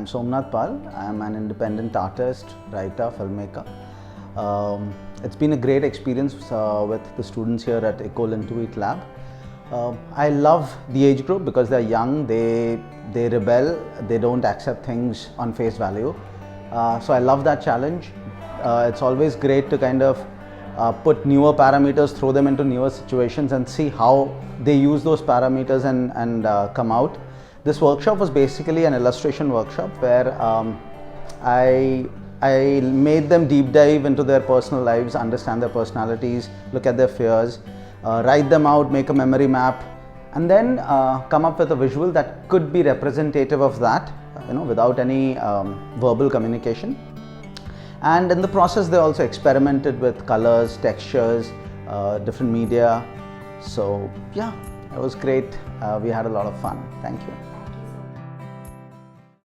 I'm Somnath Pal. I'm an independent artist, writer, filmmaker. It's been a great experience with the students here at École Intuit Lab. I love the age group because they're young, they rebel, they don't accept things on face value. So I love that challenge. It's always great to kind of put newer parameters, throw them into newer situations and see how they use those parameters and come out. This workshop was basically an illustration workshop where I made them deep dive into their personal lives, understand their personalities, look at their fears, write them out, make a memory map, and then come up with a visual that could be representative of that, without any verbal communication. And in the process, they also experimented with colors, textures, different media. So yeah, it was great. We had a lot of fun. Thank you.